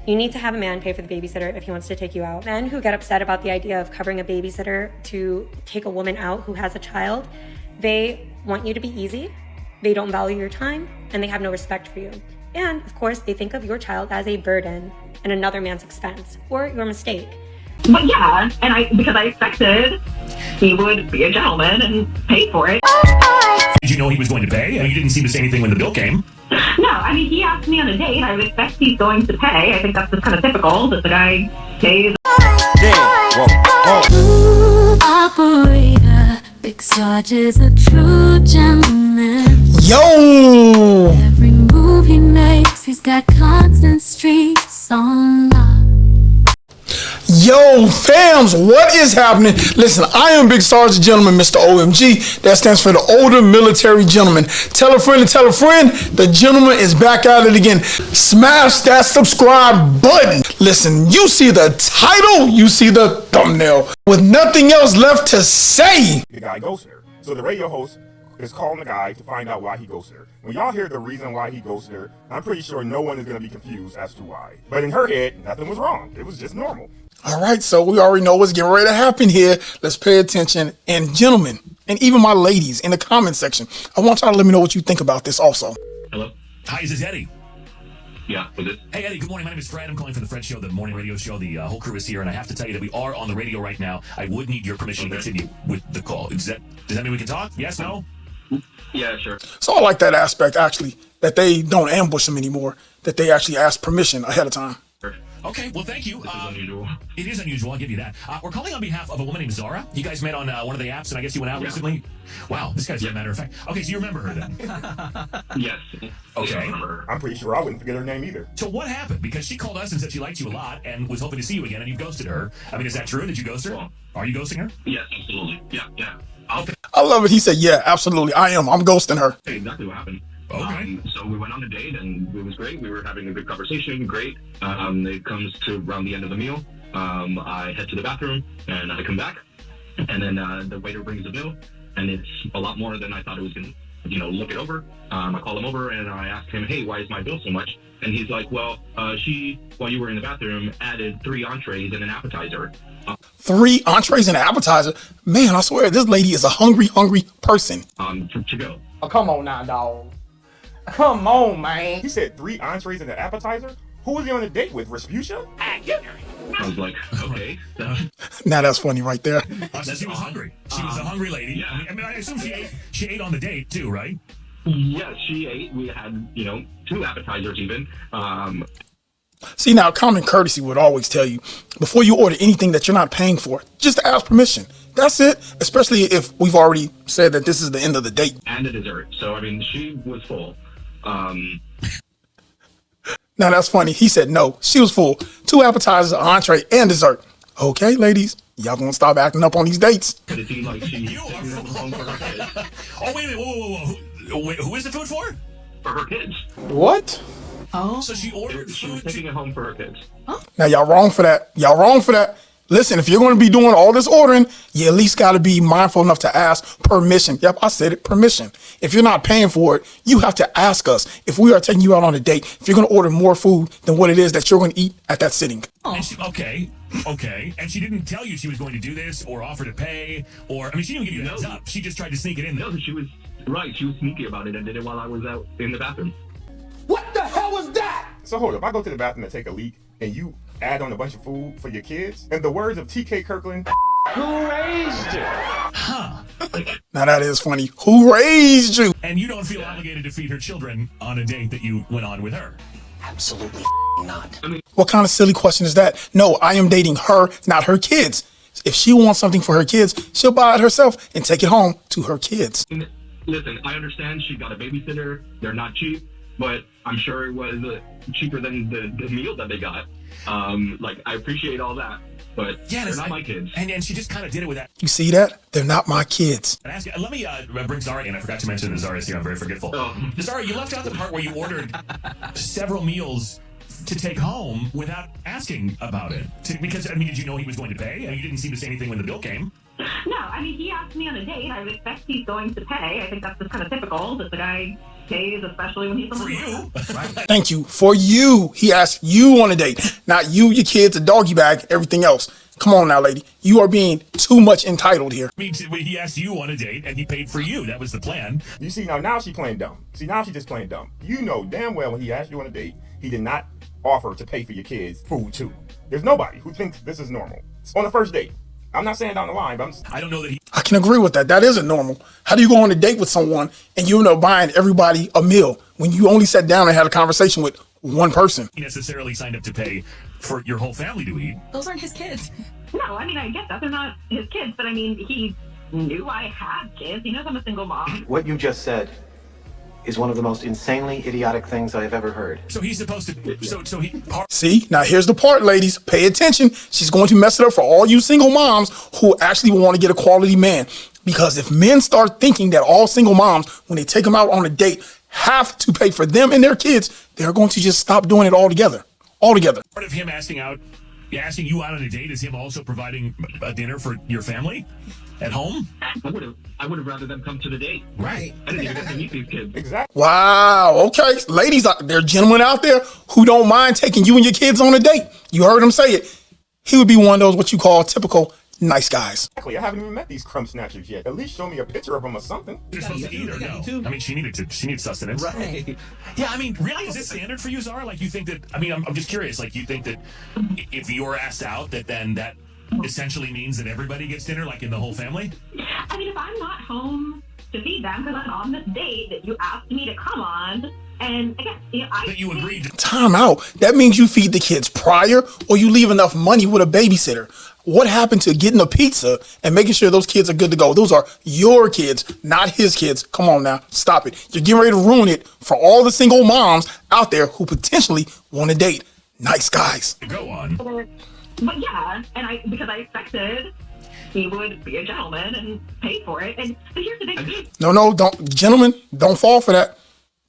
You need to have a man pay for the babysitter if he wants to take you out. Men who get upset about the idea of covering a babysitter to take a woman out who has a child, they want you to be easy, they don't value your time, and they have no respect for you. And, of course, they think of your child as a burden and another man's expense, or your mistake. But yeah, because I expected he would be a gentleman and pay for it. Did you know he was going to pay? And you didn't seem to say anything when the bill came. No, I mean, he asked me on a date. I would expect he's going to pay. I think that's just kind of typical that the guy pays. Operator, Big Sarge is a true gentleman. Yo! Every move he makes, he's got constant streaks on lock. Yo, fams, what is happening? Listen, I am BigSargeTheGentleman, Mr. O.M.G. That stands for the older military gentleman. Tell a friend to tell a friend, the gentleman is back at it again. Smash that subscribe button. Listen, you see the title, you see the thumbnail. With nothing else left to say. The guy ghosted her. So the radio host is calling the guy to find out why he ghosted her. When y'all hear the reason why he ghosted her, I'm pretty sure no one is going to be confused as to why. But in her head, nothing was wrong. It was just normal. All right, so we already know what's getting ready to happen here. Let's pay attention. And gentlemen, and even my ladies in the comment section, I want y'all to let me know what you think about this also. Hello? Hi, is this Eddie? Yeah, who's it? Hey, Eddie, good morning. My name is Fred. I'm calling from the Fred Show, the morning radio show. The whole crew is here, and I have to tell you that we are on the radio right now. I would need your permission to continue with the call. Does that mean we can talk? Yes, no? Yeah, sure. So I like that aspect, actually, that they don't ambush them anymore, that they actually ask permission ahead of time. Okay, well, thank you. This is unusual. It is unusual, I'll give you that. We're calling on behalf of a woman named Zara. You guys met on one of the apps, and I guess you went out recently? Wow, this guy's a matter of fact. Okay, so you remember her then? Yes. Okay. I'm pretty sure I wouldn't forget her name either. So what happened? Because she called us and said she liked you a lot and was hoping to see you again, and you ghosted her. I mean, is that true? Did you ghost her? Well, Are you ghosting her? yes, absolutely. Yeah. I love it. He said, yeah, absolutely. I am. I'm ghosting her. Exactly what happened. Okay. So we went on a date, and it was great. We were having a good conversation. Great. It comes to around the end of the meal. I head to the bathroom, and I come back, and then the waiter brings the bill, and it's a lot more than I thought it was going to, look it over. I call him over, and I ask him, hey, why is my bill so much? And he's like, well, she, while you were in the bathroom, added 3 entrees and an appetizer. 3 entrees and an appetizer? Man, I swear, this lady is a hungry person. To go. Oh, come on now, dog. Come on, man. He said 3 entrees and an appetizer? Who was he on a date with? Respucia? I was like, okay. Now that's funny right there. So she was hungry. She was a hungry lady. Yeah. I mean, I assume she ate on the date too, right? Yes, she ate. We had, 2 appetizers even. See, now, common courtesy would always tell you, before you order anything that you're not paying for, just ask permission. That's it, especially if we've already said that this is the end of the date. And a dessert. So, I mean, she was full. Now, that's funny. He said no. She was full. 2 appetizers, an entree, and dessert. Okay, ladies, y'all gonna stop acting up on these dates. But it seemed like she You are home for her kids. Oh, wait a minute. Whoa. Who is the food for? For her kids. What? Oh. So she ordered She was food. taking it home for her kids. Now, y'all wrong for that. Listen, if you're going to be doing all this ordering, you at least got to be mindful enough to ask permission. Yep, I said it, permission. If you're not paying for it, you have to ask us. If we are taking you out on a date, if you're going to order more food than what it is that you're going to eat at that sitting. And okay. And she didn't tell you she was going to do this or offer to pay or, I mean, she didn't give you a heads up. She just tried to sneak it in there. No, she was right. She was sneaky about it and did it while I was out in the bathroom. What the hell was that? So hold up, I go to the bathroom to take a leak, and you add on a bunch of food for your kids? In the words of T.K. Kirkland, who raised you? Huh. Now that is funny. Who raised you? And you don't feel obligated to feed her children on a date that you went on with her? Absolutely not. What kind of silly question is that? No, I am dating her, not her kids. If she wants something for her kids, she'll buy it herself and take it home to her kids. Listen, I understand she got a babysitter. They're not cheap, but I'm sure it was cheaper than the meal that they got. I appreciate all that, but they're not my kids. And she just kind of did it with that. You see that? They're not my kids. And let me bring Zara in. I forgot to mention that Zara's here. I'm very forgetful. Zara, you left out the part where you ordered several meals to take home without asking about it. Because, I mean, did you know he was going to pay? And you didn't seem to say anything when the bill came. No, I mean, he asked me on a date. I would expect he's going to pay. I think that's just kind of typical that the guy pays, especially when he's For you. Thank you. For you. He asked you on a date. Not you, your kids, a doggy bag, everything else. Come on now, lady. You are being too much entitled here. I mean, he asked you on a date, and he paid for you. That was the plan. You see, now she playing dumb. See, now she just playing dumb. You know damn well when he asked you on a date, he did not offer to pay for your kids' food too. There's nobody who thinks this is normal. On the first date. I'm not saying down the line, but I don't know that I can agree with that. That isn't normal. How do you go on a date with someone and you end up buying everybody a meal when you only sat down and had a conversation with one person? he necessarily signed up to pay for your whole family to eat. Those aren't his kids. No, I mean, I get that. They're not his kids, but I mean, he knew I had kids. He knows I'm a single mom. What you just said is one of the most insanely idiotic things I have ever heard. So he's supposed to. So he. See, now here's the part, ladies. Pay attention. She's going to mess it up for all you single moms who actually want to get a quality man. Because if men start thinking that all single moms, when they take them out on a date, have to pay for them and their kids, they're going to just stop doing it altogether. Altogether. Part of him asking you out on a date is him also providing a dinner for your family at home. I would have rather them come to the date. Right. I didn't even get to meet these kids. exactly. Wow. Okay. Ladies, there are gentlemen out there who don't mind taking you and your kids on a date. You heard him say it. He would be one of those what you call typical nice guys. I haven't even met these crumb snatchers yet. At least show me a picture of them or something. You're supposed to eat or no? I mean, she needs sustenance. Right. Yeah, I mean, really, is this standard for you, Zara? Like, you think that, I mean, I'm just curious, like, you think that if you're asked out, then that essentially means that everybody gets dinner, like in the whole family? I mean, if I'm not home to feed them because I'm on this date that you asked me to come on, and again, That you agreed to. Time out. That means you feed the kids prior or you leave enough money with a babysitter. What happened to getting a pizza and making sure those kids are good to go? Those are your kids, not his kids. Come on now. Stop it. You're getting ready to ruin it for all the single moms out there who potentially want to date nice guys. Go on. But yeah, and because I expected he would be a gentleman and pay for it. But here's the thing. No, don't. Gentlemen, don't fall for that.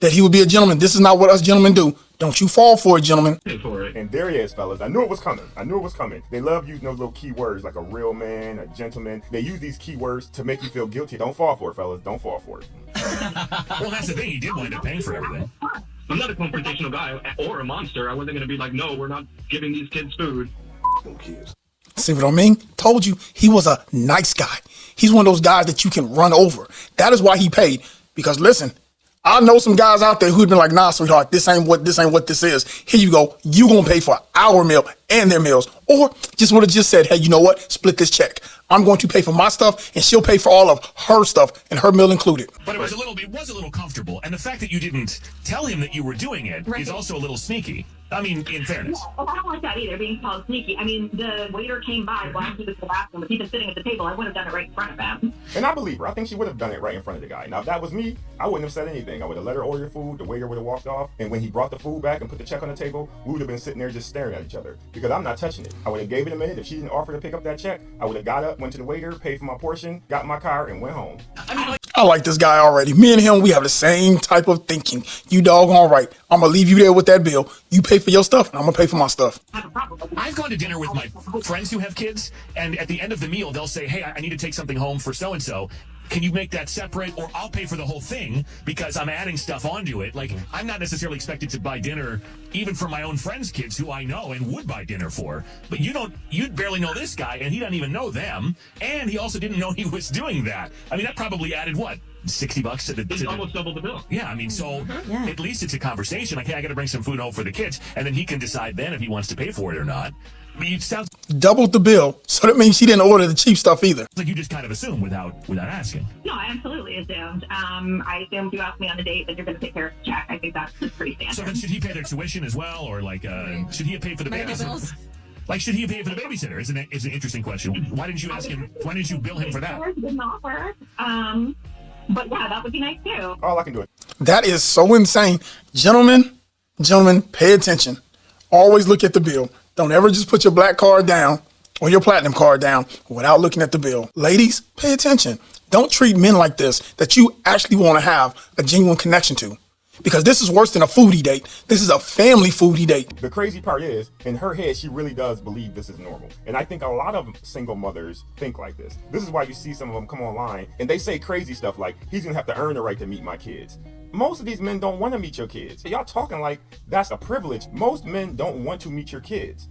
That he would be a gentleman. This is not what us gentlemen do. Don't you fall for it, gentlemen. Pay for it. And there he is, fellas. I knew it was coming. They love using those little keywords like a real man, a gentleman. They use these keywords to make you feel guilty. Don't fall for it, fellas. Don't fall for it. Well, that's the thing. He did wind up paying for everything. I'm not a confrontational guy or a monster. I wasn't going to be like, no, we're not giving these kids food. See what I mean? Told you he was a nice guy. He's one of those guys that you can run over. That is why he paid. Because listen, I know some guys out there who've been like, nah, sweetheart, this ain't what this is. Here you go. You gonna pay for our meal and their meals. Or just would have just said, hey, you know what? Split this check. I'm going to pay for my stuff and she'll pay for all of her stuff and her meal included. But it was a little comfortable. And the fact that you didn't tell him that you were doing it is also a little sneaky. I mean, in fairness. Yeah, I don't like that either, being called sneaky. I mean, the waiter came by while he was in the bathroom. If he'd been sitting at the table, I would have done it right in front of him. And I believe her. I think she would have done it right in front of the guy. Now, if that was me, I wouldn't have said anything. I would have let her order food. The waiter would have walked off. And when he brought the food back and put the check on the table, we would have been sitting there just staring at each other. Because I'm not touching it. I would have gave it a minute. If she didn't offer to pick up that check, I would have got up, went to the waiter, paid for my portion, got in my car, and went home. I like this guy already. Me and him, we have the same type of thinking. You doggone right. I'm going to leave you there with that bill. You pay for your stuff, and I'm going to pay for my stuff. I've gone to dinner with my friends who have kids, and at the end of the meal, they'll say, hey, I need to take something home for so-and-so. Can you make that separate, or I'll pay for the whole thing because I'm adding stuff onto it. Like, I'm not necessarily expected to buy dinner even for my own friends' kids who I know and would buy dinner for. But you barely know this guy, and he doesn't even know them, and he also didn't know he was doing that. I mean, that probably added, what, $60 to the... It's almost double the bill. Yeah, I mean, so at least it's a conversation. Like, hey, I got to bring some food home for the kids, and then he can decide then if he wants to pay for it or not. I mean, it sounds Doubled the bill, so that means she didn't order the cheap stuff either. like you just kind of assume without asking. No, I absolutely assumed. I assumed you asked me on a date that you're going to take care of the check. I think that's pretty standard. So then should he pay their tuition as well, or like should he pay for the babysitter? Like, should he pay for the babysitter? Is an interesting question. Why didn't you ask him? Why didn't you bill him for that? Didn't offer. But yeah, that would be nice too. All I can do is... That is so insane. Gentlemen, pay attention. Always look at the bill. Don't ever just put your black card down or your platinum card down without looking at the bill. Ladies, pay attention. Don't treat men like this that you actually want to have a genuine connection to. Because this is worse than a foodie date. This is a family foodie date. The crazy part is, in her head, she really does believe this is normal. And I think a lot of single mothers think like this. This is why you see some of them come online and they say crazy stuff like, he's going to have to earn the right to meet my kids. Most of these men don't want to meet your kids. Y'all talking like that's a privilege. Most men don't want to meet your kids.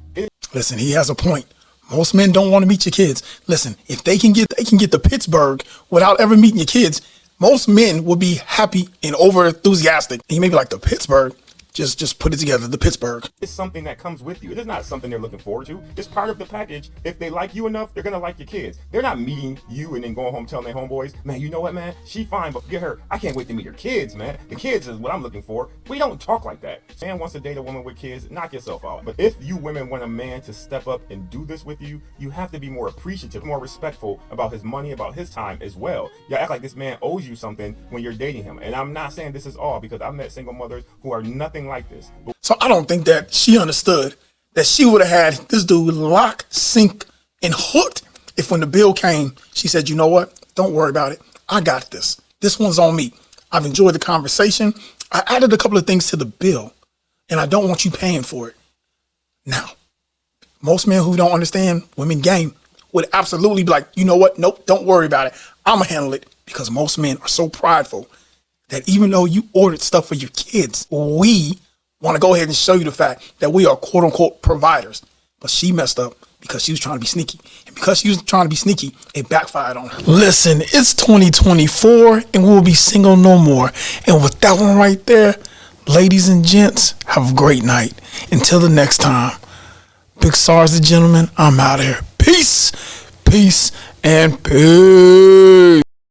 Listen, he has a point. Most men don't want to meet your kids. Listen, if they can get to Pittsburgh without ever meeting your kids, most men will be happy and over enthusiastic. And you may be like, the Pittsburgh? Just put it together, the Pittsburgh. It's something that comes with you. It is not something they're looking forward to. It's part of the package. If they like you enough, they're going to like your kids. They're not meeting you and then going home telling their homeboys, man, you know what, man? She fine, but get her. I can't wait to meet her kids, man. The kids is what I'm looking for. We don't talk like that. Man wants to date a woman with kids, knock yourself out. But if you women want a man to step up and do this with you, you have to be more appreciative, more respectful about his money, about his time as well. You act like this man owes you something when you're dating him. And I'm not saying this is all, because I've met single mothers who are nothing like this. So I don't think that she understood that she would have had this dude lock, sink, and hooked if when the bill came, she said, you know what? Don't worry about it. I got this. This one's on me. I've enjoyed the conversation. I added a couple of things to the bill, and I don't want you paying for it. Now, most men who don't understand women game would absolutely be like, you know what? Nope, don't worry about it. I'm going to handle it, because most men are so prideful that even though you ordered stuff for your kids, we want to go ahead and show you the fact that we are quote unquote providers. But she messed up because she was trying to be sneaky. And because she was trying to be sneaky, it backfired on her. Listen, it's 2024 and we'll be single no more. And with that one right there, ladies and gents, have a great night. Until the next time, Big Sarge the Gentleman, I'm out of here. Peace, peace, and peace.